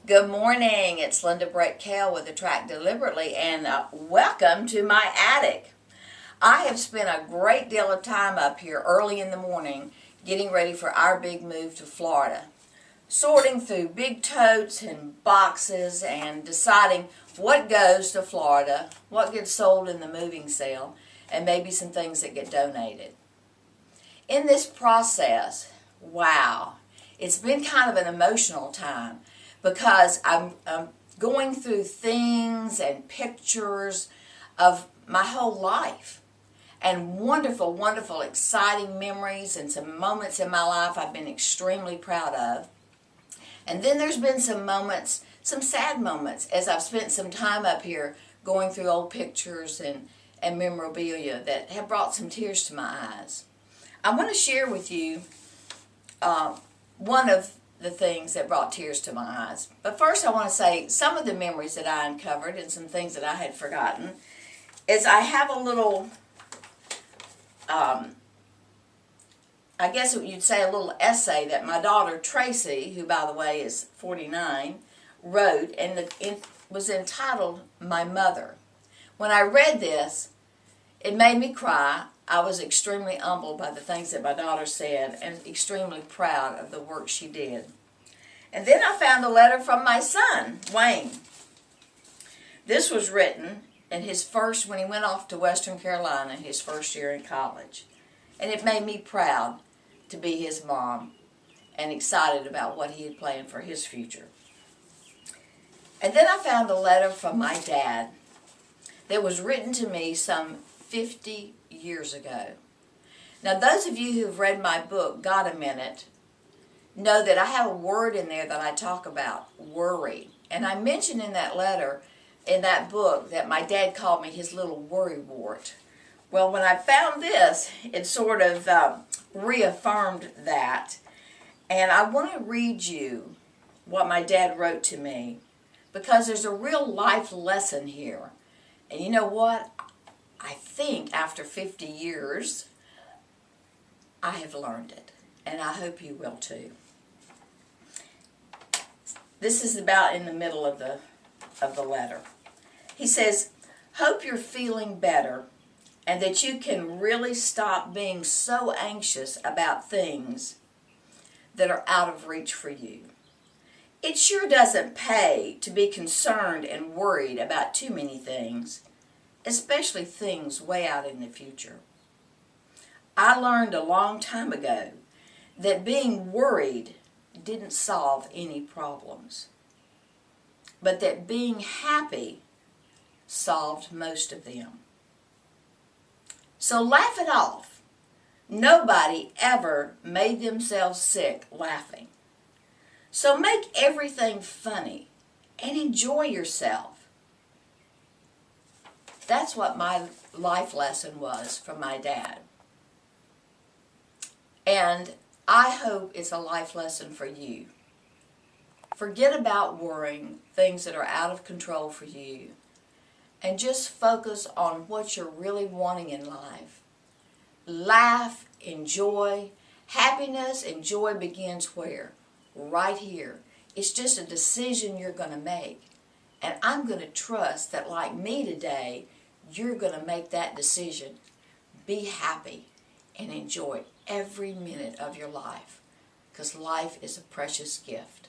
Good morning. It's Linda Brett-Kell with Attract Deliberately, and welcome to my attic. I have spent a great deal of time up here early in the morning getting ready for our big move to Florida. Sorting through big totes and boxes and deciding what goes to Florida, what gets sold in the moving sale, and maybe some things that get donated. In this process, wow, it's been kind of an emotional time because I'm going through things and pictures of my whole life and wonderful, wonderful, exciting memories and some moments in my life I've been extremely proud of. And then there's been some moments, some sad moments, as I've spent some time up here going through old pictures and memorabilia that have brought some tears to my eyes. I want to share with you one of the things that brought tears to my eyes. But first I want to say some of the memories that I uncovered and some things that I had forgotten is I have a little, I guess you'd say a little essay that my daughter Tracy, who by the way is 49, wrote, and it was entitled My Mother. When I read this, it made me cry. I was extremely humbled by the things that my daughter said and extremely proud of the work she did. And then I found a letter from my son, Wayne. This was written in when he went off to Western Carolina, his first year in college. And it made me proud to be his mom and excited about what he had planned for his future. And then I found a letter from my dad that was written to me some 50 years ago. Now, those of you who have read my book, Got a Minute, know that I have a word in there that I talk about, worry. And I mentioned in that letter, in that book, that my dad called me his little worry wart. Well, when I found this, it sort of reaffirmed that. And I want to read you what my dad wrote to me, because there's a real life lesson here. And you know what? I think after 50 years, I have learned it, and I hope you will too. This is about in the middle of the letter. He says, "Hope you're feeling better and that you can really stop being so anxious about things that are out of reach for you. It sure doesn't pay to be concerned and worried about too many things, especially things way out in the future. I learned a long time ago that being worried didn't solve any problems, but that being happy solved most of them. So laugh it off. Nobody ever made themselves sick laughing. So make everything funny and enjoy yourself." That's what my life lesson was from my dad. And I hope it's a life lesson for you. Forget about worrying things that are out of control for you and just focus on what you're really wanting in life. Laugh, enjoy. Happiness and joy begins where? Right here. It's just a decision you're going to make. And I'm going to trust that, like me today, you're going to make that decision. Be happy and enjoy every minute of your life, because life is a precious gift.